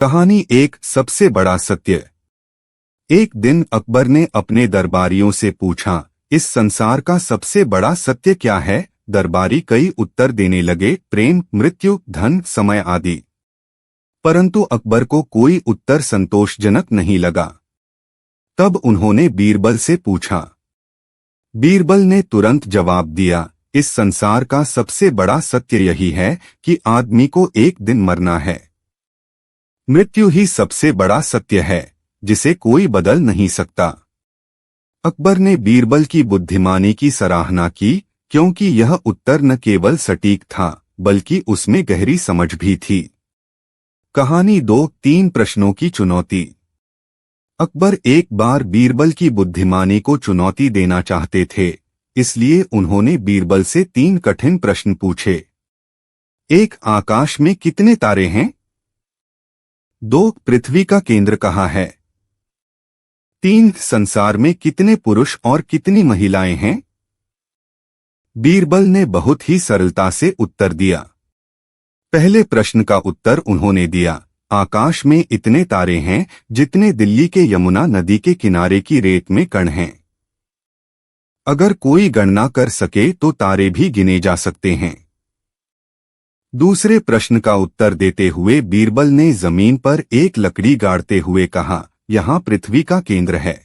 कहानी एक सबसे बड़ा सत्य। एक दिन अकबर ने अपने दरबारियों से पूछा, इस संसार का सबसे बड़ा सत्य क्या है? दरबारी कई उत्तर देने लगे, प्रेम, मृत्यु, धन, समय आदि। परंतु अकबर को कोई उत्तर संतोषजनक नहीं लगा। तब उन्होंने बीरबल से पूछा। बीरबल ने तुरंत जवाब दिया, इस संसार का सबसे बड़ा सत्य यही है कि आदमी को एक दिन मरना है। मृत्यु ही सबसे बड़ा सत्य है, जिसे कोई बदल नहीं सकता। अकबर ने बीरबल की बुद्धिमानी की सराहना की, क्योंकि यह उत्तर न केवल सटीक था, बल्कि उसमें गहरी समझ भी थी। कहानी 2-3 प्रश्नों की चुनौती। अकबर एक बार बीरबल की बुद्धिमानी को चुनौती देना चाहते थे, इसलिए उन्होंने बीरबल से 3 कठिन प्रश्न पूछे। 1. आकाश में कितने तारे हैं? 2. पृथ्वी का केंद्र कहाँ है? 3. संसार में कितने पुरुष और कितनी महिलाएं हैं? बीरबल ने बहुत ही सरलता से उत्तर दिया। पहले प्रश्न का उत्तर उन्होंने दिया, आकाश में इतने तारे हैं जितने दिल्ली के यमुना नदी के किनारे की रेत में कण हैं। अगर कोई गणना कर सके तो तारे भी गिने जा सकते हैं। दूसरे प्रश्न का उत्तर देते हुए बीरबल ने जमीन पर एक लकड़ी गाड़ते हुए कहा, यहाँ पृथ्वी का केंद्र है।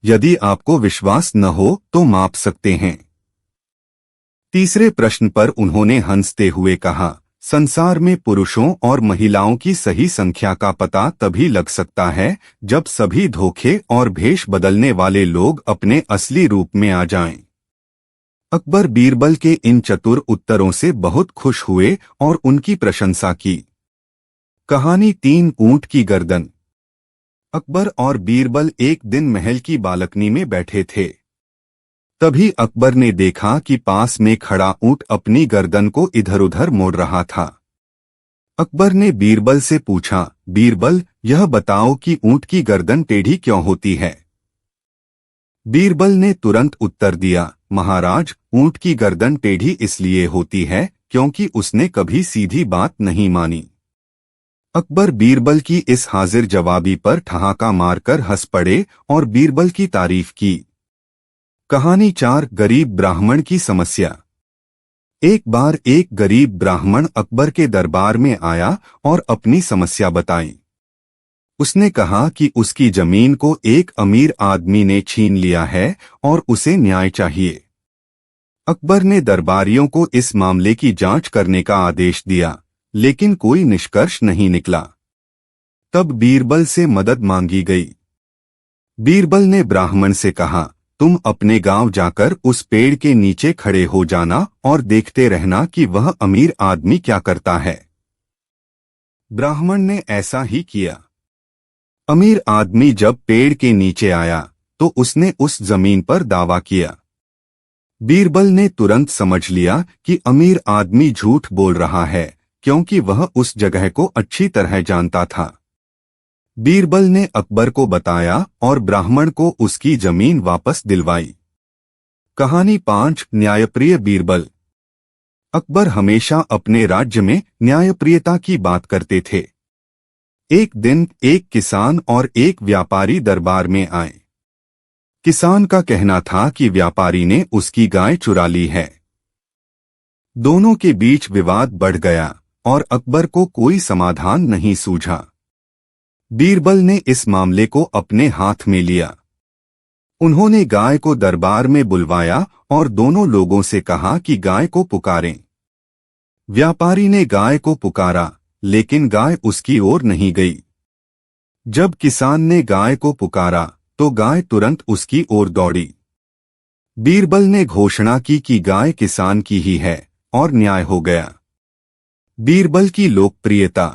यदि आपको विश्वास न हो तो माप सकते हैं। तीसरे प्रश्न पर उन्होंने हंसते हुए कहा, संसार में पुरुषों और महिलाओं की सही संख्या का पता तभी लग सकता है जब सभी धोखे और भेष बदलने वाले लोग अपने असली रूप में आ जाएं। अकबर बीरबल के इन चतुर उत्तरों से बहुत खुश हुए और उनकी प्रशंसा की। कहानी 3 ऊंट की गर्दन। अकबर और बीरबल एक दिन महल की बालकनी में बैठे थे। तभी अकबर ने देखा कि पास में खड़ा ऊंट अपनी गर्दन को इधर-उधर मोड़ रहा था। अकबर ने बीरबल से पूछा, बीरबल, यह बताओ कि ऊंट की गर्दन टेढ़ी क्यों होती है? बीरबल ने तुरंत उत्तर दिया, महाराज, ऊंट की गर्दन टेढ़ी इसलिए होती है क्योंकि उसने कभी सीधी बात नहीं मानी। अकबर बीरबल की इस हाजिर जवाबी पर ठहाका मारकर हंस पड़े और बीरबल की तारीफ की। कहानी 4 गरीब ब्राह्मण की समस्या। एक बार एक गरीब ब्राह्मण अकबर के दरबार में आया और अपनी समस्या बताई। उसने कहा कि उसकी जमीन को एक अमीर आदमी ने छीन लिया है और उसे न्याय चाहिए। अकबर ने दरबारियों को इस मामले की जांच करने का आदेश दिया, लेकिन कोई निष्कर्ष नहीं निकला। तब बीरबल से मदद मांगी गई। बीरबल ने ब्राह्मण से कहा, तुम अपने गांव जाकर उस पेड़ के नीचे खड़े हो जाना और देखते रहना कि वह अमीर आदमी क्या करता है। ब्राह्मण ने ऐसा ही किया। अमीर आदमी जब पेड़ के नीचे आया तो उसने उस जमीन पर दावा किया। बीरबल ने तुरंत समझ लिया कि अमीर आदमी झूठ बोल रहा है, क्योंकि वह उस जगह को अच्छी तरह जानता था। बीरबल ने अकबर को बताया और ब्राह्मण को उसकी जमीन वापस दिलवाई। कहानी 5 न्यायप्रिय बीरबल। अकबर हमेशा अपने राज्य में न्यायप्रियता की बात करते थे। एक दिन एक किसान और एक व्यापारी दरबार में आए। किसान का कहना था कि व्यापारी ने उसकी गाय चुरा ली है। दोनों के बीच विवाद बढ़ गया और अकबर को कोई समाधान नहीं सूझा। बीरबल ने इस मामले को अपने हाथ में लिया। उन्होंने गाय को दरबार में बुलवाया और दोनों लोगों से कहा कि गाय को पुकारें। व्यापारी ने गाय को पुकारा, लेकिन गाय उसकी ओर नहीं गई। जब किसान ने गाय को पुकारा तो गाय तुरंत उसकी ओर दौड़ी। बीरबल ने घोषणा की कि गाय किसान की ही है और न्याय हो गया। बीरबल की लोकप्रियता।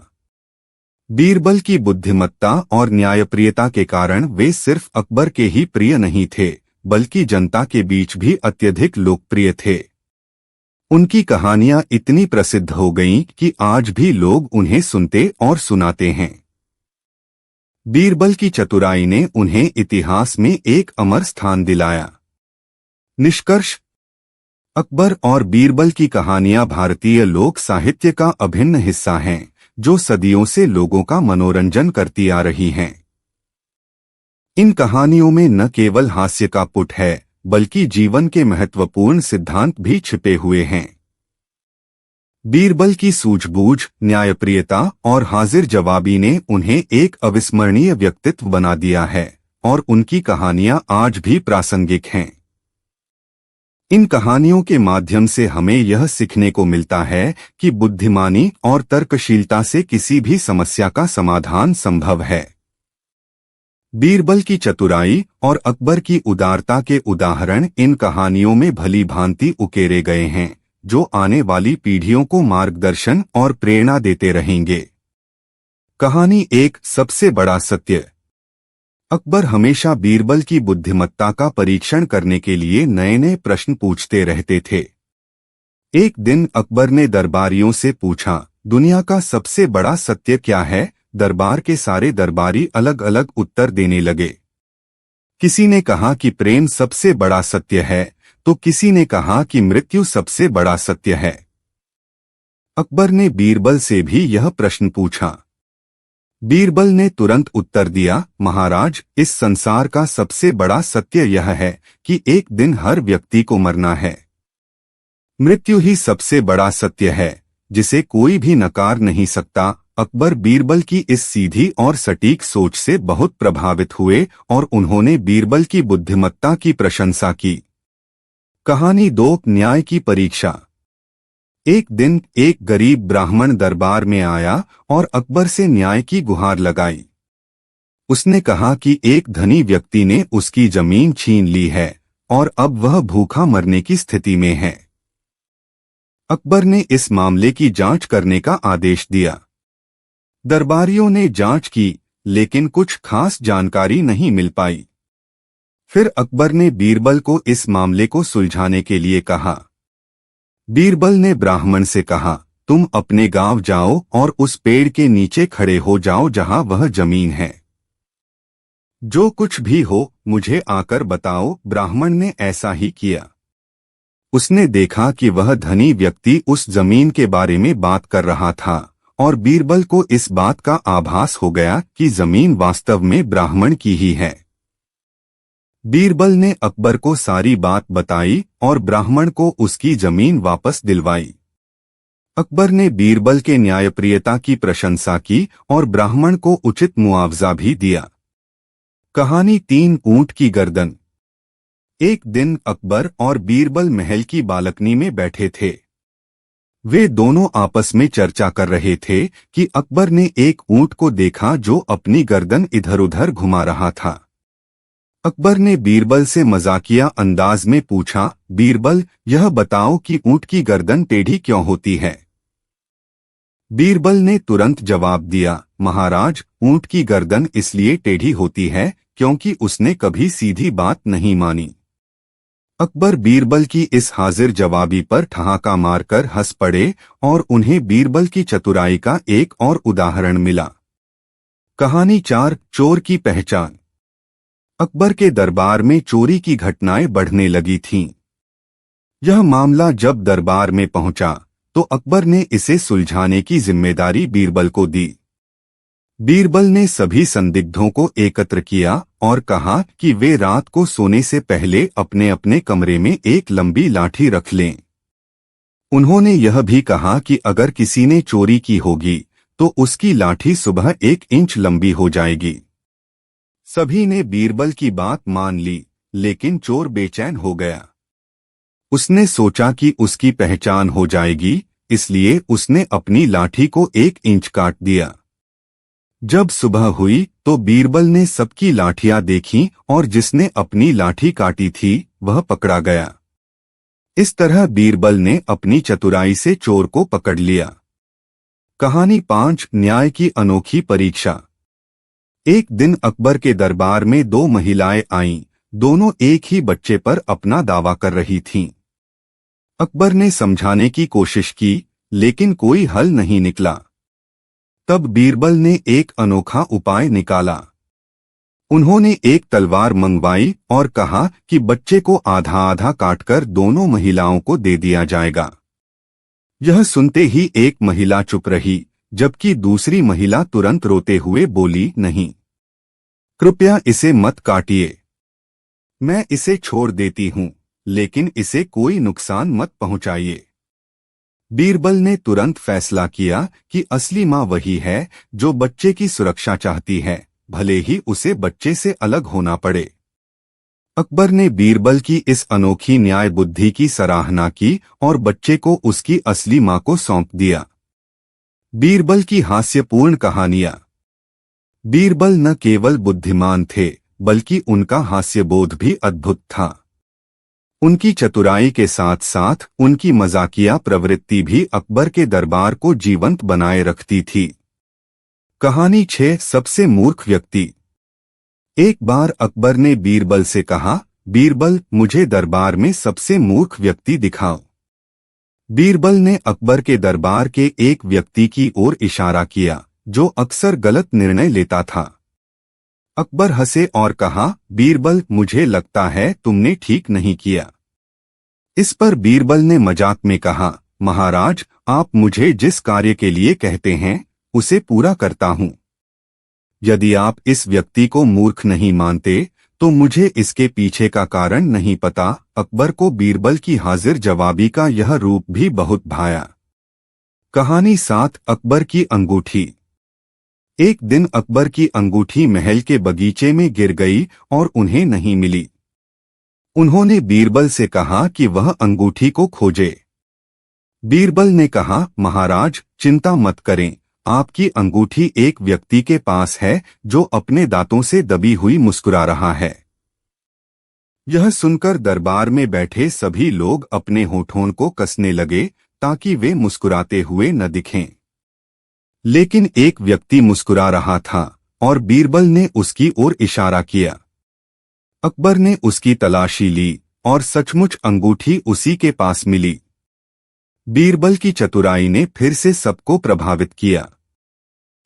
बीरबल की बुद्धिमत्ता और न्यायप्रियता के कारण वे सिर्फ अकबर के ही प्रिय नहीं थे, बल्कि जनता के बीच भी अत्यधिक लोकप्रिय थे। उनकी कहानियां इतनी प्रसिद्ध हो गईं कि आज भी लोग उन्हें सुनते और सुनाते हैं। बीरबल की चतुराई ने उन्हें इतिहास में एक अमर स्थान दिलाया। निष्कर्ष, अकबर और बीरबल की कहानियां भारतीय लोक साहित्य का अभिन्न हिस्सा हैं, जो सदियों से लोगों का मनोरंजन करती आ रही हैं। इन कहानियों में न केवल हास्य का पुट है, बल्कि जीवन के महत्वपूर्ण सिद्धांत भी छिपे हुए हैं। बीरबल की सूझबूझ, न्यायप्रियता और हाजिर जवाबी ने उन्हें एक अविस्मरणीय व्यक्तित्व बना दिया है और उनकी कहानियां आज भी प्रासंगिक हैं। इन कहानियों के माध्यम से हमें यह सीखने को मिलता है कि बुद्धिमानी और तर्कशीलता से किसी भी समस्या का समाधान संभव है। बीरबल की चतुराई और अकबर की उदारता के उदाहरण इन कहानियों में भली भांति उकेरे गए हैं, जो आने वाली पीढ़ियों को मार्गदर्शन और प्रेरणा देते रहेंगे। कहानी एक, सबसे बड़ा सत्य। अकबर हमेशा बीरबल की बुद्धिमत्ता का परीक्षण करने के लिए नए नए प्रश्न पूछते रहते थे। एक दिन अकबर ने दरबारियों से पूछा, दुनिया का सबसे बड़ा सत्य क्या है? दरबार के सारे दरबारी अलग अलग उत्तर देने लगे। किसी ने कहा कि प्रेम सबसे बड़ा सत्य है, तो किसी ने कहा कि मृत्यु सबसे बड़ा सत्य है। अकबर ने बीरबल से भी यह प्रश्न पूछा। बीरबल ने तुरंत उत्तर दिया, महाराज, इस संसार का सबसे बड़ा सत्य यह है कि एक दिन हर व्यक्ति को मरना है। मृत्यु ही सबसे बड़ा सत्य है, जिसे कोई भी नकार नहीं सकता। अकबर बीरबल की इस सीधी और सटीक सोच से बहुत प्रभावित हुए और उन्होंने बीरबल की बुद्धिमत्ता की प्रशंसा की। कहानी दो, न्याय की परीक्षा। एक दिन एक गरीब ब्राह्मण दरबार में आया और अकबर से न्याय की गुहार लगाई। उसने कहा कि एक धनी व्यक्ति ने उसकी जमीन छीन ली है और अब वह भूखा मरने की स्थिति में है। अकबर ने इस मामले की जांच करने का आदेश दिया। दरबारियों ने जांच की, लेकिन कुछ खास जानकारी नहीं मिल पाई। फिर अकबर ने बीरबल को इस मामले को सुलझाने के लिए कहा। बीरबल ने ब्राह्मण से कहा, तुम अपने गांव जाओ और उस पेड़ के नीचे खड़े हो जाओ जहां वह जमीन है। जो कुछ भी हो मुझे आकर बताओ। ब्राह्मण ने ऐसा ही किया। उसने देखा कि वह धनी व्यक्ति उस जमीन के बारे में बात कर रहा था और बीरबल को इस बात का आभास हो गया कि जमीन वास्तव में ब्राह्मण की ही है। बीरबल ने अकबर को सारी बात बताई और ब्राह्मण को उसकी जमीन वापस दिलवाई। अकबर ने बीरबल के न्यायप्रियता की प्रशंसा की और ब्राह्मण को उचित मुआवजा भी दिया। कहानी तीन, ऊंट की गर्दन। एक दिन अकबर और बीरबल महल की बालकनी में बैठे थे। वे दोनों आपस में चर्चा कर रहे थे कि अकबर ने एक ऊंट को देखा जो अपनी गर्दन इधर उधर घुमा रहा था। अकबर ने बीरबल से मजाकिया अंदाज में पूछा, बीरबल, यह बताओ कि ऊंट की गर्दन टेढ़ी क्यों होती है? बीरबल ने तुरंत जवाब दिया, महाराज, ऊंट की गर्दन इसलिए टेढ़ी होती है क्योंकि उसने कभी सीधी बात नहीं मानी। अकबर बीरबल की इस हाजिर जवाबी पर ठहाका मारकर हंस पड़े और उन्हें बीरबल की चतुराई का एक और उदाहरण मिला। कहानी चार, चोर की पहचान। अकबर के दरबार में चोरी की घटनाएं बढ़ने लगी थीं। यह मामला जब दरबार में पहुंचा तो अकबर ने इसे सुलझाने की जिम्मेदारी बीरबल को दी। बीरबल ने सभी संदिग्धों को एकत्र किया और कहा कि वे रात को सोने से पहले अपने अपने कमरे में एक लंबी लाठी रख लें। उन्होंने यह भी कहा कि अगर किसी ने चोरी की होगी तो उसकी लाठी सुबह 1 इंच लंबी हो जाएगी। सभी ने बीरबल की बात मान ली, लेकिन चोर बेचैन हो गया। उसने सोचा कि उसकी पहचान हो जाएगी, इसलिए उसने अपनी लाठी को 1 इंच काट दिया। जब सुबह हुई तो बीरबल ने सबकी लाठियां देखीं और जिसने अपनी लाठी काटी थी वह पकड़ा गया। इस तरह बीरबल ने अपनी चतुराई से चोर को पकड़ लिया। कहानी 5, न्याय की अनोखी परीक्षा। एक दिन अकबर के दरबार में 2 महिलाएं आईं। दोनों एक ही बच्चे पर अपना दावा कर रही थीं। अकबर ने समझाने की कोशिश की, लेकिन कोई हल नहीं निकला। तब बीरबल ने एक अनोखा उपाय निकाला। उन्होंने एक तलवार मंगवाई और कहा कि बच्चे को आधा आधा काटकर दोनों महिलाओं को दे दिया जाएगा। यह सुनते ही एक महिला चुप रही, जबकि दूसरी महिला तुरंत रोते हुए बोली, नहीं, कृपया इसे मत काटिए, मैं इसे छोड़ देती हूँ, लेकिन इसे कोई नुकसान मत पहुंचाइए। बीरबल ने तुरंत फैसला किया कि असली माँ वही है जो बच्चे की सुरक्षा चाहती है, भले ही उसे बच्चे से अलग होना पड़े। अकबर ने बीरबल की इस अनोखी न्याय बुद्धि की सराहना की और बच्चे को उसकी असली माँ को सौंप दिया। बीरबल की हास्यपूर्ण कहानियां। बीरबल न केवल बुद्धिमान थे, बल्कि उनका हास्यबोध भी अद्भुत था। उनकी चतुराई के साथ साथ उनकी मजाकिया प्रवृत्ति भी अकबर के दरबार को जीवंत बनाए रखती थी। कहानी 6 सबसे मूर्ख व्यक्ति। एक बार अकबर ने बीरबल से कहा, बीरबल, मुझे दरबार में सबसे मूर्ख व्यक्ति दिखाओ। बीरबल ने अकबर के दरबार के एक व्यक्ति की ओर इशारा किया जो अक्सर गलत निर्णय लेता था। अकबर हंसे और कहा, बीरबल, मुझे लगता है तुमने ठीक नहीं किया। इस पर बीरबल ने मजाक में कहा, महाराज, आप मुझे जिस कार्य के लिए कहते हैं उसे पूरा करता हूं। यदि आप इस व्यक्ति को मूर्ख नहीं मानते तो मुझे इसके पीछे का कारण नहीं पता। अकबर को बीरबल की हाजिर जवाबी का यह रूप भी बहुत भाया। कहानी 7 अकबर की अंगूठी। एक दिन अकबर की अंगूठी महल के बगीचे में गिर गई और उन्हें नहीं मिली। उन्होंने बीरबल से कहा कि वह अंगूठी को खोजे। बीरबल ने कहा, महाराज, चिंता मत करें, आपकी अंगूठी एक व्यक्ति के पास है जो अपने दांतों से दबी हुई मुस्कुरा रहा है। यह सुनकर दरबार में बैठे सभी लोग अपने होठों को कसने लगे ताकि वे मुस्कुराते हुए न दिखें। लेकिन एक व्यक्ति मुस्कुरा रहा था और बीरबल ने उसकी ओर इशारा किया। अकबर ने उसकी तलाशी ली और सचमुच अंगूठी उसी के पास मिली। बीरबल की चतुराई ने फिर से सबको प्रभावित किया।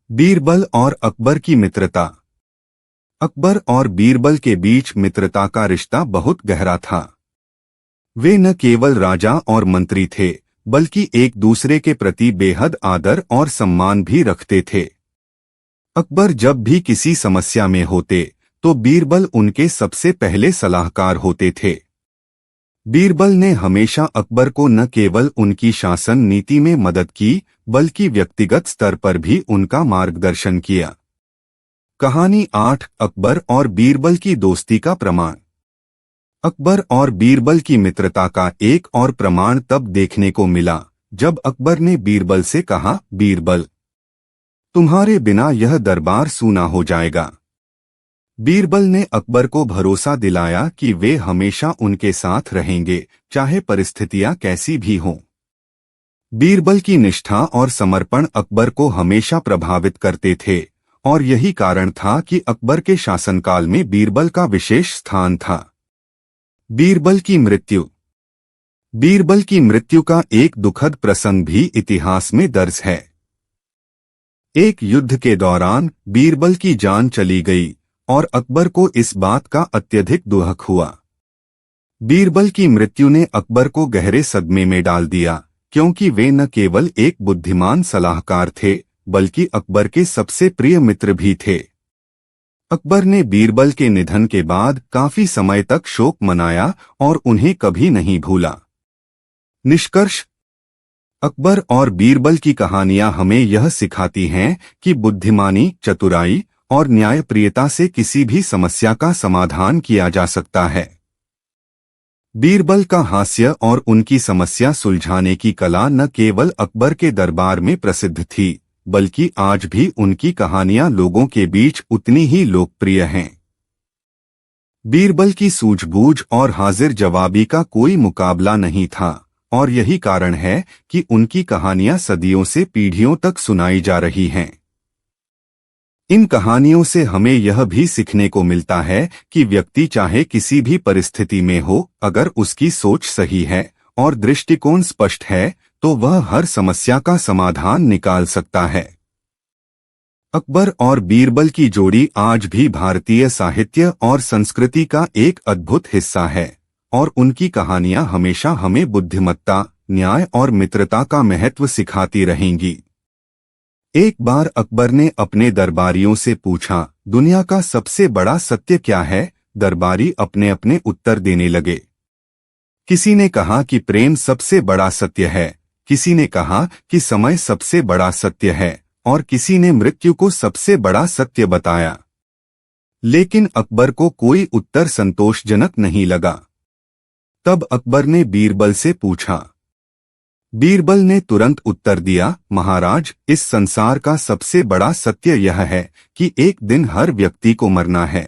बीरबल और अकबर की मित्रता। अकबर और बीरबल के बीच मित्रता का रिश्ता बहुत गहरा था। वे न केवल राजा और मंत्री थे, बल्कि एक दूसरे के प्रति बेहद आदर और सम्मान भी रखते थे। अकबर जब भी किसी समस्या में होते तो बीरबल उनके सबसे पहले सलाहकार होते थे। बीरबल ने हमेशा अकबर को न केवल उनकी शासन नीति में मदद की, बल्कि व्यक्तिगत स्तर पर भी उनका मार्गदर्शन किया। कहानी 8 अकबर और बीरबल की दोस्ती का प्रमाण। अकबर और बीरबल की मित्रता का एक और प्रमाण तब देखने को मिला जब अकबर ने बीरबल से कहा, बीरबल, तुम्हारे बिना यह दरबार सूना हो जाएगा। बीरबल ने अकबर को भरोसा दिलाया कि वे हमेशा उनके साथ रहेंगे, चाहे परिस्थितियां कैसी भी हों। बीरबल की निष्ठा और समर्पण अकबर को हमेशा प्रभावित करते थे और यही कारण था कि अकबर के शासनकाल में बीरबल का विशेष स्थान था। बीरबल की मृत्यु। बीरबल की मृत्यु का एक दुखद प्रसंग भी इतिहास में दर्ज है। एक युद्ध के दौरान बीरबल की जान चली गई और अकबर को इस बात का अत्यधिक दुख हुआ। बीरबल की मृत्यु ने अकबर को गहरे सदमे में डाल दिया, क्योंकि वे न केवल एक बुद्धिमान सलाहकार थे, बल्कि अकबर के सबसे प्रिय मित्र भी थे। अकबर ने बीरबल के निधन के बाद काफी समय तक शोक मनाया और उन्हें कभी नहीं भूला। निष्कर्ष। अकबर और बीरबल की कहानियां हमें यह सिखाती हैं कि बुद्धिमानी, चतुराई और न्यायप्रियता से किसी भी समस्या का समाधान किया जा सकता है। बीरबल का हास्य और उनकी समस्या सुलझाने की कला न केवल अकबर के दरबार में प्रसिद्ध थी, बल्कि आज भी उनकी कहानियां लोगों के बीच उतनी ही लोकप्रिय हैं। बीरबल की सूझबूझ और हाजिर जवाबी का कोई मुकाबला नहीं था और यही कारण है कि उनकी कहानियां सदियों से पीढ़ियों तक सुनाई जा रही हैं। इन कहानियों से हमें यह भी सीखने को मिलता है कि व्यक्ति चाहे किसी भी परिस्थिति में हो, अगर उसकी सोच सही है और दृष्टिकोण स्पष्ट है तो वह हर समस्या का समाधान निकाल सकता है। अकबर और बीरबल की जोड़ी आज भी भारतीय साहित्य और संस्कृति का एक अद्भुत हिस्सा है और उनकी कहानियां हमेशा हमें बुद्धिमत्ता, न्याय और मित्रता का महत्व सिखाती रहेंगी। एक बार अकबर ने अपने दरबारियों से पूछा, दुनिया का सबसे बड़ा सत्य क्या है? दरबारी अपने अपने उत्तर देने लगे। किसी ने कहा कि प्रेम सबसे बड़ा सत्य है, किसी ने कहा कि समय सबसे बड़ा सत्य है, और किसी ने मृत्यु को सबसे बड़ा सत्य बताया। लेकिन अकबर को कोई उत्तर संतोषजनक नहीं लगा। तब अकबर ने बीरबल से पूछा। बीरबल ने तुरंत उत्तर दिया, महाराज, इस संसार का सबसे बड़ा सत्य यह है कि एक दिन हर व्यक्ति को मरना है।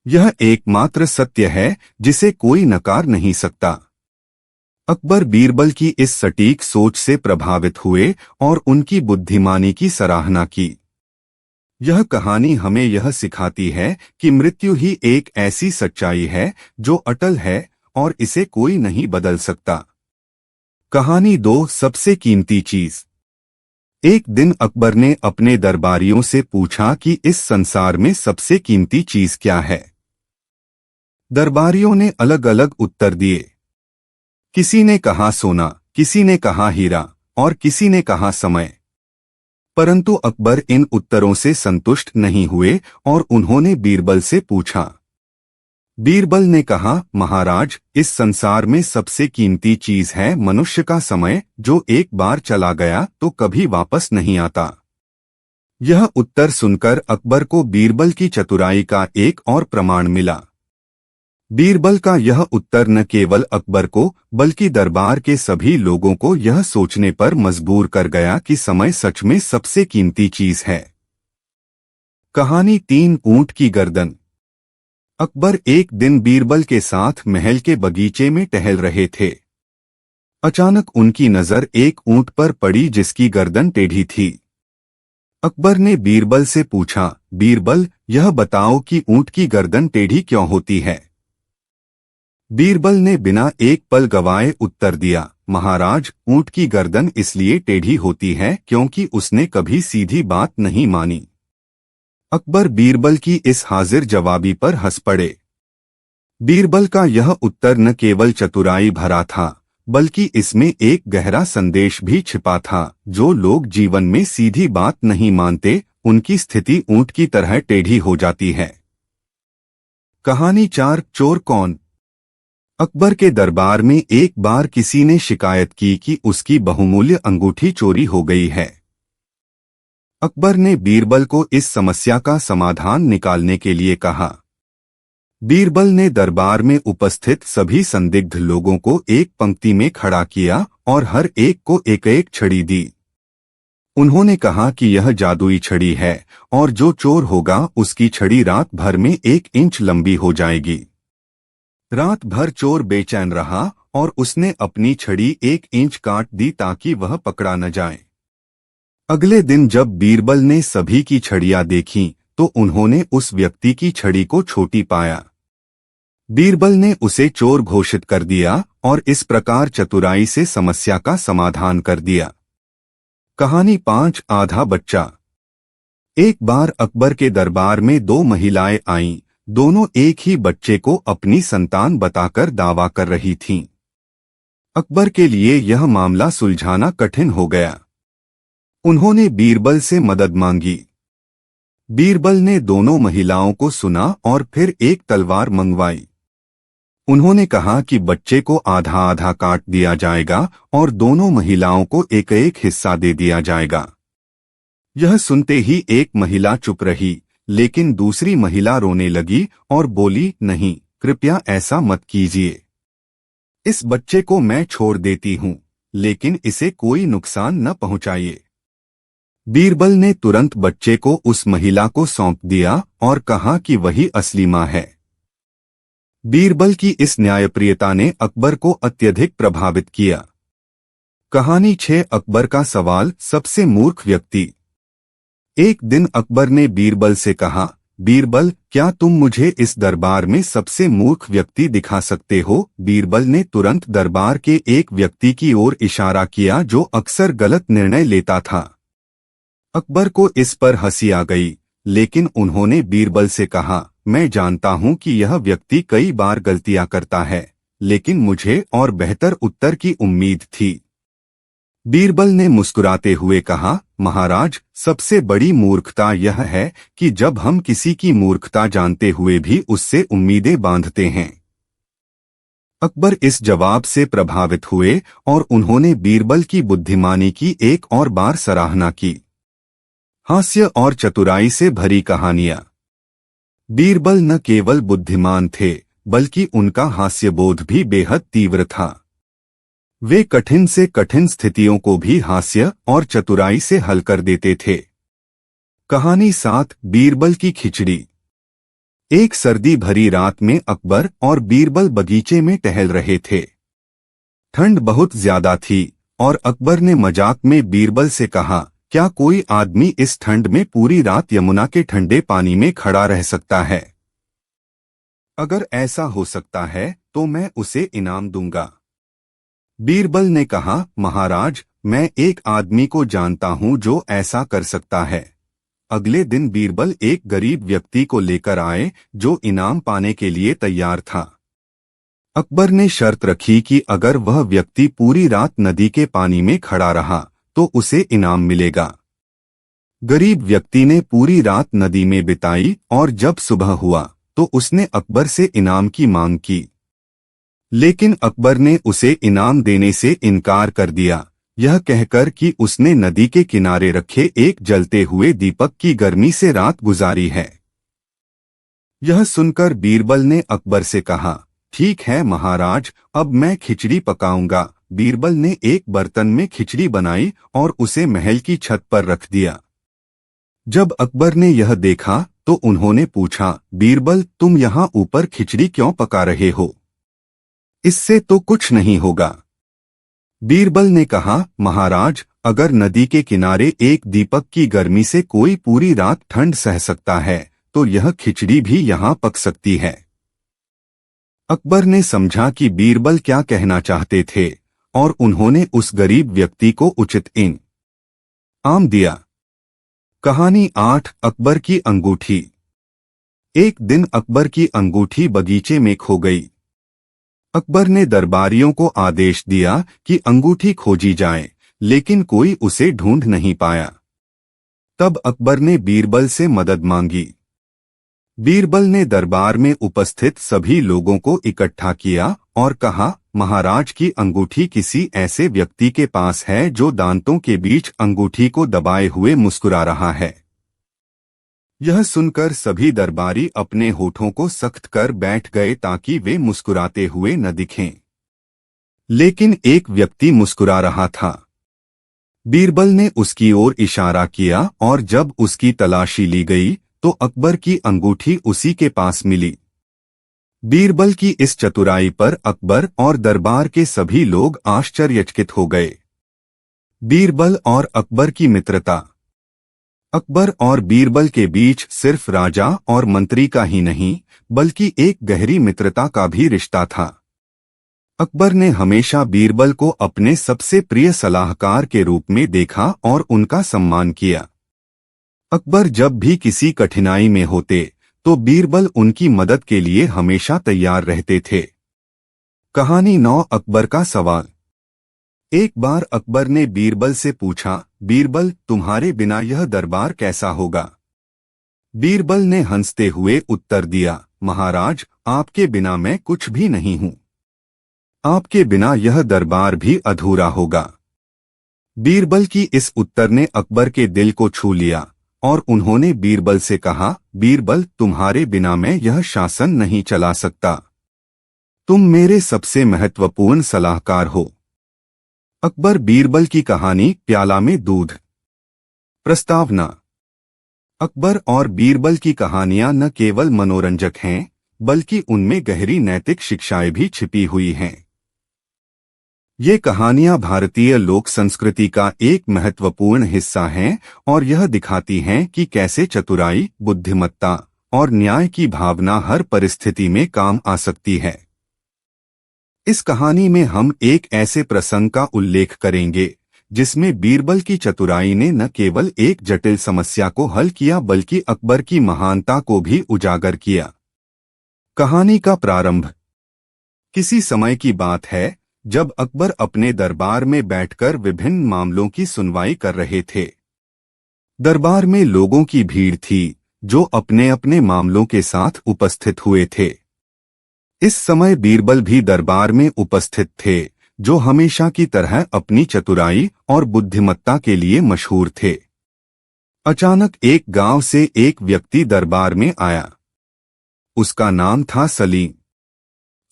यह एकमात्र सत्य है जिसे कोई नकार नहीं सकता। अकबर बीरबल की इस सटीक सोच से प्रभावित हुए और उनकी बुद्धिमानी की सराहना की। यह कहानी हमें यह सिखाती है कि मृत्यु ही एक ऐसी सच्चाई है जो अटल है और इसे कोई नहीं बदल सकता। कहानी 2, सबसे कीमती चीज। एक दिन अकबर ने अपने दरबारियों से पूछा कि इस संसार में सबसे कीमती चीज क्या है। दरबारियों ने अलग अलग उत्तर दिए। किसी ने कहा सोना, किसी ने कहा हीरा और किसी ने कहा समय। परंतु अकबर इन उत्तरों से संतुष्ट नहीं हुए और उन्होंने बीरबल से पूछा। बीरबल ने कहा, महाराज, इस संसार में सबसे कीमती चीज है मनुष्य का समय, जो एक बार चला गया तो कभी वापस नहीं आता। यह उत्तर सुनकर अकबर को बीरबल की चतुराई का एक और प्रमाण मिला। बीरबल का यह उत्तर न केवल अकबर को बल्कि दरबार के सभी लोगों को यह सोचने पर मजबूर कर गया कि समय सच में सबसे कीमती चीज है। कहानी 3, ऊंट की गर्दन। अकबर एक दिन बीरबल के साथ महल के बगीचे में टहल रहे थे। अचानक उनकी नजर एक ऊंट पर पड़ी जिसकी गर्दन टेढ़ी थी। अकबर ने बीरबल से पूछा, बीरबल, यह बताओ कि ऊंट की गर्दन टेढ़ी क्यों होती है? बीरबल ने बिना एक पल गवाए उत्तर दिया, महाराज, ऊंट की गर्दन इसलिए टेढ़ी होती है क्योंकि उसने कभी सीधी बात नहीं मानी। अकबर बीरबल की इस हाजिर जवाबी पर हंस पड़े। बीरबल का यह उत्तर न केवल चतुराई भरा था बल्कि इसमें एक गहरा संदेश भी छिपा था। जो लोग जीवन में सीधी बात नहीं मानते, उनकी स्थिति ऊंट की तरह टेढ़ी हो जाती है। कहानी 4, चोर कौन। अकबर के दरबार में एक बार किसी ने शिकायत की कि उसकी बहुमूल्य अंगूठी चोरी हो गई है। अकबर ने बीरबल को इस समस्या का समाधान निकालने के लिए कहा। बीरबल ने दरबार में उपस्थित सभी संदिग्ध लोगों को एक पंक्ति में खड़ा किया और हर एक को एक एक छड़ी दी। उन्होंने कहा कि यह जादुई छड़ी है और जो चोर होगा उसकी छड़ी रात भर में 1 इंच लंबी हो जाएगी। रात भर चोर बेचैन रहा और उसने अपनी छड़ी 1 इंच काट दी ताकि वह पकड़ा न जाए। अगले दिन जब बीरबल ने सभी की छड़ियां देखीं तो उन्होंने उस व्यक्ति की छड़ी को छोटी पाया। बीरबल ने उसे चोर घोषित कर दिया और इस प्रकार चतुराई से समस्या का समाधान कर दिया। कहानी 5, आधा बच्चा। एक बार अकबर के दरबार में 2 महिलाएं आईं। दोनों एक ही बच्चे को अपनी संतान बताकर दावा कर रही थीं। अकबर के लिए यह मामला सुलझाना कठिन हो गया। उन्होंने बीरबल से मदद मांगी। बीरबल ने दोनों महिलाओं को सुना और फिर एक तलवार मंगवाई। उन्होंने कहा कि बच्चे को आधा आधा काट दिया जाएगा और दोनों महिलाओं को एक एक हिस्सा दे दिया जाएगा। यह सुनते ही एक महिला चुप रही, लेकिन दूसरी महिला रोने लगी और बोली, नहीं, कृपया ऐसा मत कीजिए। इस बच्चे को मैं छोड़ देती हूँ, लेकिन इसे कोई नुकसान न पहुँचाइए। बीरबल ने तुरंत बच्चे को उस महिला को सौंप दिया और कहा कि वही असली माँ है। बीरबल की इस न्यायप्रियता ने अकबर को अत्यधिक प्रभावित किया। कहानी 6, अकबर का सवाल, सबसे मूर्ख व्यक्ति। एक दिन अकबर ने बीरबल से कहा, बीरबल, क्या तुम मुझे इस दरबार में सबसे मूर्ख व्यक्ति दिखा सकते हो? बीरबल ने तुरंत दरबार के एक व्यक्ति की ओर इशारा किया जो अक्सर गलत निर्णय लेता था। अकबर को इस पर हंसी आ गई, लेकिन उन्होंने बीरबल से कहा, मैं जानता हूं कि यह व्यक्ति कई बार गलतियां करता है, लेकिन मुझे और बेहतर उत्तर की उम्मीद थी। बीरबल ने मुस्कुराते हुए कहा, महाराज, सबसे बड़ी मूर्खता यह है कि जब हम किसी की मूर्खता जानते हुए भी उससे उम्मीदें बांधते हैं। अकबर इस जवाब से प्रभावित हुए और उन्होंने बीरबल की बुद्धिमानी की एक और बार सराहना की। हास्य और चतुराई से भरी कहानियां। बीरबल न केवल बुद्धिमान थे, बल्कि उनका हास्यबोध भी बेहद तीव्र था। वे कठिन से कठिन स्थितियों को भी हास्य और चतुराई से हल कर देते थे। कहानी 7, बीरबल की खिचड़ी। एक सर्दी भरी रात में अकबर और बीरबल बगीचे में टहल रहे थे। ठंड बहुत ज्यादा थी और अकबर ने मजाक में बीरबल से कहा, क्या कोई आदमी इस ठंड में पूरी रात यमुना के ठंडे पानी में खड़ा रह सकता है? अगर ऐसा हो सकता है तो मैं उसे इनाम दूंगा। बीरबल ने कहा, महाराज, मैं एक आदमी को जानता हूं जो ऐसा कर सकता है। अगले दिन बीरबल एक गरीब व्यक्ति को लेकर आए जो इनाम पाने के लिए तैयार था। अकबर ने शर्त रखी कि अगर वह व्यक्ति पूरी रात नदी के पानी में खड़ा रहा तो उसे इनाम मिलेगा। गरीब व्यक्ति ने पूरी रात नदी में बिताई और जब सुबह हुआ तो उसने अकबर से इनाम की मांग की, लेकिन अकबर ने उसे इनाम देने से इनकार कर दिया, यह कहकर कि उसने नदी के किनारे रखे एक जलते हुए दीपक की गर्मी से रात गुजारी है। यह सुनकर बीरबल ने अकबर से कहा, ठीक है महाराज, अब मैं खिचड़ी पकाऊंगा। बीरबल ने एक बर्तन में खिचड़ी बनाई और उसे महल की छत पर रख दिया। जब अकबर ने यह देखा तो उन्होंने पूछा, बीरबल, तुम यहाँ ऊपर खिचड़ी क्यों पका रहे हो? इससे तो कुछ नहीं होगा। बीरबल ने कहा, महाराज, अगर नदी के किनारे एक दीपक की गर्मी से कोई पूरी रात ठंड सह सकता है तो यह खिचड़ी भी यहाँ पक सकती है। अकबर ने समझा कि बीरबल क्या कहना चाहते थे और उन्होंने उस गरीब व्यक्ति को उचित इनाम दिया। कहानी 8, अकबर की अंगूठी। एक दिन अकबर की अंगूठी बगीचे में खो गई। अकबर ने दरबारियों को आदेश दिया कि अंगूठी खोजी जाए, लेकिन कोई उसे ढूंढ नहीं पाया। तब अकबर ने बीरबल से मदद मांगी। बीरबल ने दरबार में उपस्थित सभी लोगों को इकट्ठा किया और कहा, महाराज की अंगूठी किसी ऐसे व्यक्ति के पास है जो दांतों के बीच अंगूठी को दबाए हुए मुस्कुरा रहा है। यह सुनकर सभी दरबारी अपने होठों को सख्त कर बैठ गए ताकि वे मुस्कुराते हुए न दिखें। लेकिन एक व्यक्ति मुस्कुरा रहा था। बीरबल ने उसकी ओर इशारा किया और जब उसकी तलाशी ली गई तो अकबर की अंगूठी उसी के पास मिली। बीरबल की इस चतुराई पर अकबर और दरबार के सभी लोग आश्चर्यचकित हो गए। बीरबल और अकबर की मित्रता। अकबर और बीरबल के बीच सिर्फ राजा और मंत्री का ही नहीं, बल्कि एक गहरी मित्रता का भी रिश्ता था। अकबर ने हमेशा बीरबल को अपने सबसे प्रिय सलाहकार के रूप में देखा और उनका सम्मान किया। अकबर जब भी किसी कठिनाई में होते तो बीरबल उनकी मदद के लिए हमेशा तैयार रहते थे। कहानी 9, अकबर का सवाल। एक बार अकबर ने बीरबल से पूछा, बीरबल, तुम्हारे बिना यह दरबार कैसा होगा? बीरबल ने हंसते हुए उत्तर दिया, महाराज, आपके बिना मैं कुछ भी नहीं हूँ। आपके बिना यह दरबार भी अधूरा होगा। बीरबल की इस उत्तर ने अकबर के दिल को छू लिया और उन्होंने बीरबल से कहा, बीरबल, तुम्हारे बिना मैं यह शासन नहीं चला सकता। तुम मेरे सबसे महत्वपूर्ण सलाहकार हो। अकबर बीरबल की कहानी, प्याला में दूध। प्रस्तावना। अकबर और बीरबल की कहानियां न केवल मनोरंजक हैं, बल्कि उनमें गहरी नैतिक शिक्षाएं भी छिपी हुई हैं। ये कहानियां भारतीय लोक संस्कृति का एक महत्वपूर्ण हिस्सा हैं और यह दिखाती हैं कि कैसे चतुराई, बुद्धिमत्ता और न्याय की भावना हर परिस्थिति में काम आ सकती है। इस कहानी में हम एक ऐसे प्रसंग का उल्लेख करेंगे जिसमें बीरबल की चतुराई ने न केवल एक जटिल समस्या को हल किया बल्कि अकबर की महानता को भी उजागर किया। कहानी का प्रारंभ। किसी समय की बात है जब अकबर अपने दरबार में बैठकर विभिन्न मामलों की सुनवाई कर रहे थे। दरबार में लोगों की भीड़ थी जो अपने अपने मामलों के साथ उपस्थित हुए थे। इस समय बीरबल भी दरबार में उपस्थित थे, जो हमेशा की तरह अपनी चतुराई और बुद्धिमत्ता के लिए मशहूर थे। अचानक एक गांव से एक व्यक्ति दरबार में आया। उसका नाम था सलीम।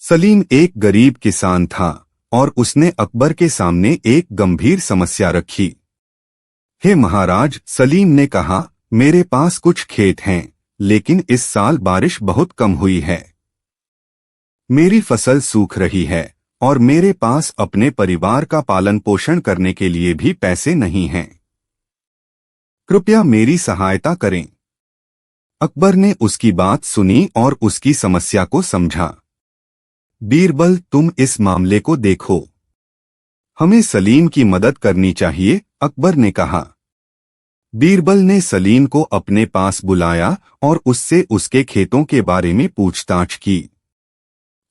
सलीम एक गरीब किसान था और उसने अकबर के सामने एक गंभीर समस्या रखी। हे महाराज, सलीम ने कहा, मेरे पास कुछ खेत हैं, लेकिन इस साल बारिश बहुत कम हुई है। मेरी फसल सूख रही है और मेरे पास अपने परिवार का पालन पोषण करने के लिए भी पैसे नहीं हैं। कृपया मेरी सहायता करें। अकबर ने उसकी बात सुनी और उसकी समस्या को समझा। बीरबल, तुम इस मामले को देखो। हमें सलीम की मदद करनी चाहिए, अकबर ने कहा। बीरबल ने सलीम को अपने पास बुलाया और उससे उसके खेतों के बारे में पूछताछ की।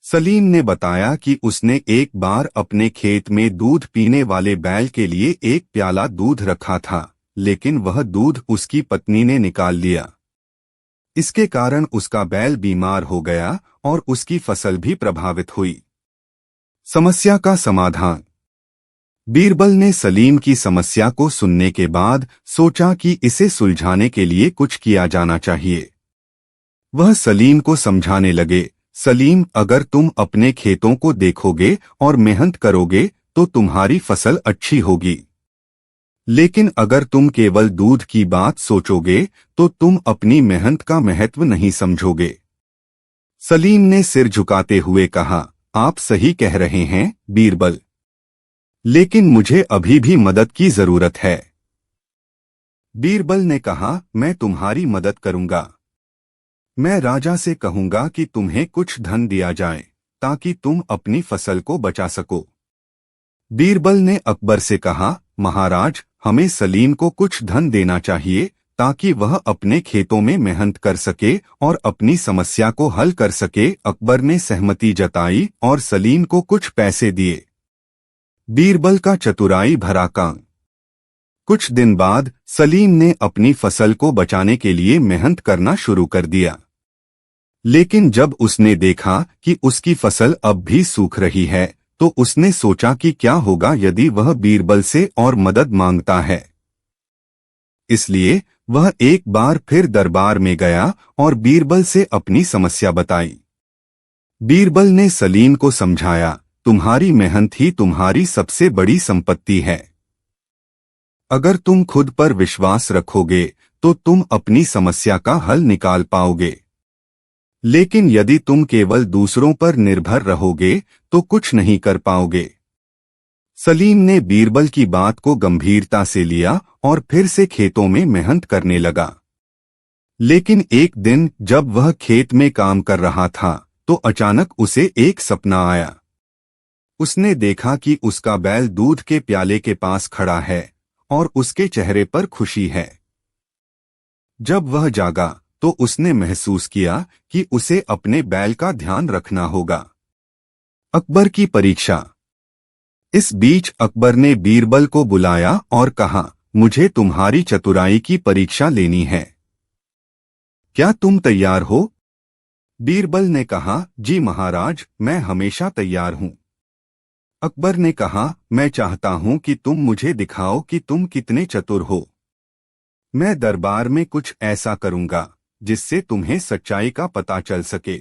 सलीम ने बताया कि उसने एक बार अपने खेत में दूध पीने वाले बैल के लिए एक प्याला दूध रखा था, लेकिन वह दूध उसकी पत्नी ने निकाल लिया। इसके कारण उसका बैल बीमार हो गया और उसकी फसल भी प्रभावित हुई। समस्या का समाधान। बीरबल ने सलीम की समस्या को सुनने के बाद सोचा कि इसे सुलझाने के लिए कुछ किया जाना चाहिए। वह सलीम को समझाने लगे, सलीम, अगर तुम अपने खेतों को देखोगे और मेहनत करोगे तो तुम्हारी फसल अच्छी होगी। लेकिन अगर तुम केवल दूध की बात सोचोगे तो तुम अपनी मेहनत का महत्व नहीं समझोगे। सलीम ने सिर झुकाते हुए कहा, आप सही कह रहे हैं बीरबल, लेकिन मुझे अभी भी मदद की जरूरत है। बीरबल ने कहा, मैं तुम्हारी मदद करूंगा। मैं राजा से कहूंगा कि तुम्हें कुछ धन दिया जाए ताकि तुम अपनी फसल को बचा सको। बीरबल ने अकबर से कहा, महाराज, हमें सलीम को कुछ धन देना चाहिए ताकि वह अपने खेतों में मेहनत कर सके और अपनी समस्या को हल कर सके। अकबर ने सहमति जताई और सलीम को कुछ पैसे दिए। बीरबल का चतुराई भरा काम। कुछ दिन बाद सलीम ने अपनी फसल को बचाने के लिए मेहनत करना शुरू कर दिया। लेकिन जब उसने देखा कि उसकी फसल अब भी सूख रही है तो उसने सोचा कि क्या होगा यदि वह बीरबल से और मदद मांगता है। इसलिए वह एक बार फिर दरबार में गया और बीरबल से अपनी समस्या बताई। बीरबल ने सलीम को समझाया, तुम्हारी मेहनत ही तुम्हारी सबसे बड़ी संपत्ति है। अगर तुम खुद पर विश्वास रखोगे तो तुम अपनी समस्या का हल निकाल पाओगे। लेकिन यदि तुम केवल दूसरों पर निर्भर रहोगे तो कुछ नहीं कर पाओगे। सलीम ने बीरबल की बात को गंभीरता से लिया और फिर से खेतों में मेहनत करने लगा। लेकिन एक दिन जब वह खेत में काम कर रहा था तो अचानक उसे एक सपना आया। उसने देखा कि उसका बैल दूध के प्याले के पास खड़ा है और उसके चेहरे पर खुशी है। जब वह जागा तो उसने महसूस किया कि उसे अपने बैल का ध्यान रखना होगा। अकबर की परीक्षा। इस बीच अकबर ने बीरबल को बुलाया और कहा, मुझे तुम्हारी चतुराई की परीक्षा लेनी है। क्या तुम तैयार हो? बीरबल ने कहा, जी महाराज, मैं हमेशा तैयार हूं। अकबर ने कहा, मैं चाहता हूं कि तुम मुझे दिखाओ कि तुम कितने चतुर हो। मैं दरबार में कुछ ऐसा करूंगा जिससे तुम्हें सच्चाई का पता चल सके।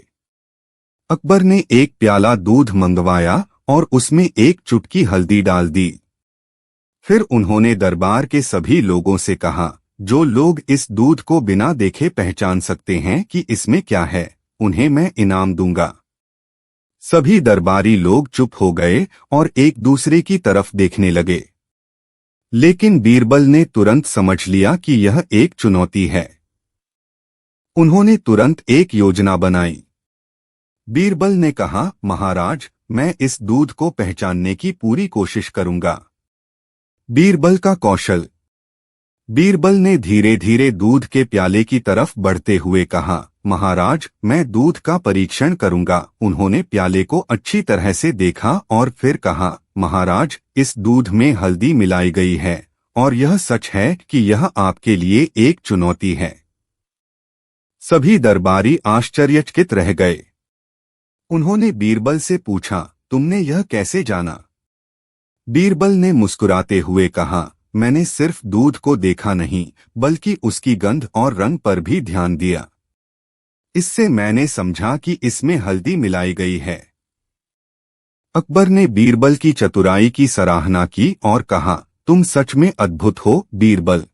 अकबर ने एक प्याला दूध मंगवाया और उसमें एक चुटकी हल्दी डाल दी। फिर उन्होंने दरबार के सभी लोगों से कहा, जो लोग इस दूध को बिना देखे पहचान सकते हैं कि इसमें क्या है, उन्हें मैं इनाम दूंगा। सभी दरबारी लोग चुप हो गए और एक दूसरे की तरफ देखने लगे। लेकिन बीरबल ने तुरंत समझ लिया कि यह एक चुनौती है। उन्होंने तुरंत एक योजना बनाई। बीरबल ने कहा, महाराज, मैं इस दूध को पहचानने की पूरी कोशिश करूंगा। बीरबल का कौशल। बीरबल ने धीरे धीरे दूध के प्याले की तरफ बढ़ते हुए कहा, महाराज, मैं दूध का परीक्षण करूंगा। उन्होंने प्याले को अच्छी तरह से देखा और फिर कहा, महाराज, इस दूध में हल्दी मिलाई गई है और यह सच है कि यह आपके लिए एक चुनौती है। सभी दरबारी आश्चर्यचकित रह गए। उन्होंने बीरबल से पूछा, तुमने यह कैसे जाना? बीरबल ने मुस्कुराते हुए कहा, मैंने सिर्फ दूध को देखा नहीं, बल्कि उसकी गंध और रंग पर भी ध्यान दिया। इससे मैंने समझा कि इसमें हल्दी मिलाई गई है। अकबर ने बीरबल की चतुराई की सराहना की और कहा, तुम सच में अद्भुत हो बीरबल।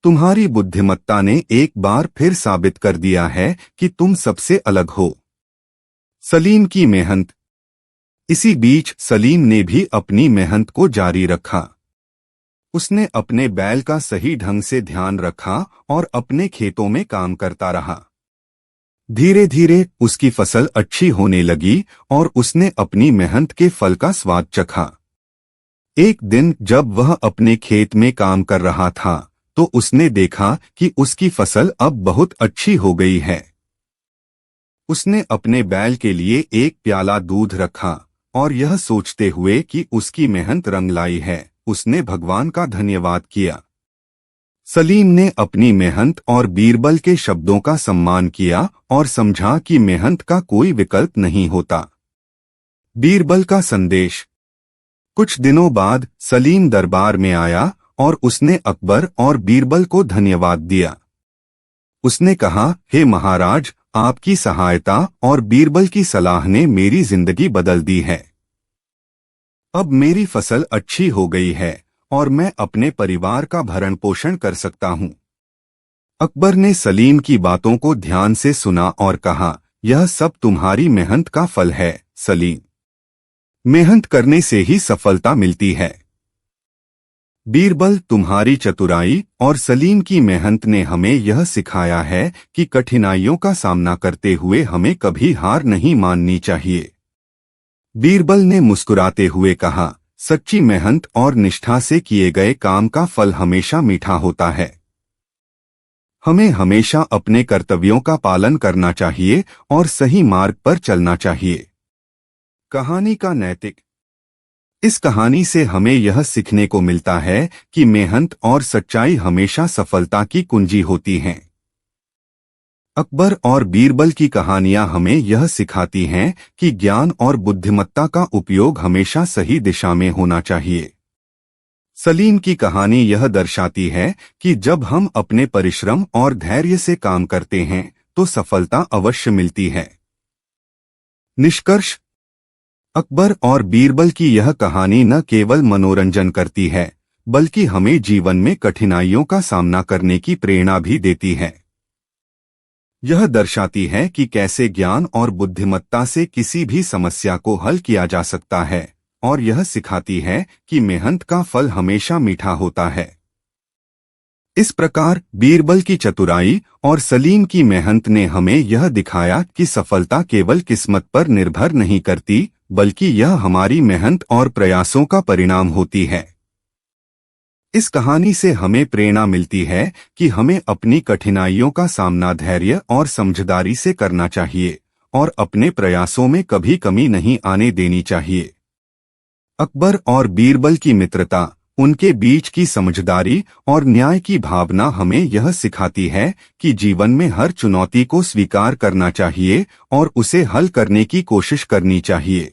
तुम्हारी बुद्धिमत्ता ने एक बार फिर साबित कर दिया है कि तुम सबसे अलग हो। सलीम की मेहनत। इसी बीच सलीम ने भी अपनी मेहनत को जारी रखा। उसने अपने बैल का सही ढंग से ध्यान रखा और अपने खेतों में काम करता रहा। धीरे धीरे उसकी फसल अच्छी होने लगी और उसने अपनी मेहनत के फल का स्वाद चखा। एक दिन जब वह अपने खेत में काम कर रहा था तो उसने देखा कि उसकी फसल अब बहुत अच्छी हो गई है। उसने अपने बैल के लिए एक प्याला दूध रखा और यह सोचते हुए कि उसकी मेहनत रंग लाई है, उसने भगवान का धन्यवाद किया। सलीम ने अपनी मेहनत और बीरबल के शब्दों का सम्मान किया और समझा कि मेहनत का कोई विकल्प नहीं होता। बीरबल का संदेश। कुछ दिनों बाद सलीम दरबार में आया और उसने अकबर और बीरबल को धन्यवाद दिया। उसने कहा, हे महाराज, आपकी सहायता और बीरबल की सलाह ने मेरी जिंदगी बदल दी है। अब मेरी फसल अच्छी हो गई है और मैं अपने परिवार का भरण पोषण कर सकता हूँ। अकबर ने सलीम की बातों को ध्यान से सुना और कहा, यह सब तुम्हारी मेहनत का फल है सलीम। मेहनत करने से ही सफलता मिलती है। बीरबल, तुम्हारी चतुराई और सलीम की मेहनत ने हमें यह सिखाया है कि कठिनाइयों का सामना करते हुए हमें कभी हार नहीं माननी चाहिए। बीरबल ने मुस्कुराते हुए कहा, सच्ची मेहनत और निष्ठा से किए गए काम का फल हमेशा मीठा होता है। हमें हमेशा अपने कर्तव्यों का पालन करना चाहिए और सही मार्ग पर चलना चाहिए। कहानी का नैतिक। इस कहानी से हमें यह सीखने को मिलता है कि मेहनत और सच्चाई हमेशा सफलता की कुंजी होती हैं। अकबर और बीरबल की कहानियां हमें यह सिखाती हैं कि ज्ञान और बुद्धिमत्ता का उपयोग हमेशा सही दिशा में होना चाहिए। सलीम की कहानी यह दर्शाती है कि जब हम अपने परिश्रम और धैर्य से काम करते हैं तो सफलता अवश्य मिलती है। निष्कर्ष। अकबर और बीरबल की यह कहानी न केवल मनोरंजन करती है, बल्कि हमें जीवन में कठिनाइयों का सामना करने की प्रेरणा भी देती है। यह दर्शाती है कि कैसे ज्ञान और बुद्धिमत्ता से किसी भी समस्या को हल किया जा सकता है, और यह सिखाती है कि मेहनत का फल हमेशा मीठा होता है। इस प्रकार बीरबल की चतुराई और सलीम की मेहनत ने हमें यह दिखाया कि सफलता केवल किस्मत पर निर्भर नहीं करती, बल्कि यह हमारी मेहनत और प्रयासों का परिणाम होती है। इस कहानी से हमें प्रेरणा मिलती है कि हमें अपनी कठिनाइयों का सामना धैर्य और समझदारी से करना चाहिए और अपने प्रयासों में कभी कमी नहीं आने देनी चाहिए। अकबर और बीरबल की मित्रता, उनके बीच की समझदारी और न्याय की भावना हमें यह सिखाती है कि जीवन में हर चुनौती को स्वीकार करना चाहिए और उसे हल करने की कोशिश करनी चाहिए।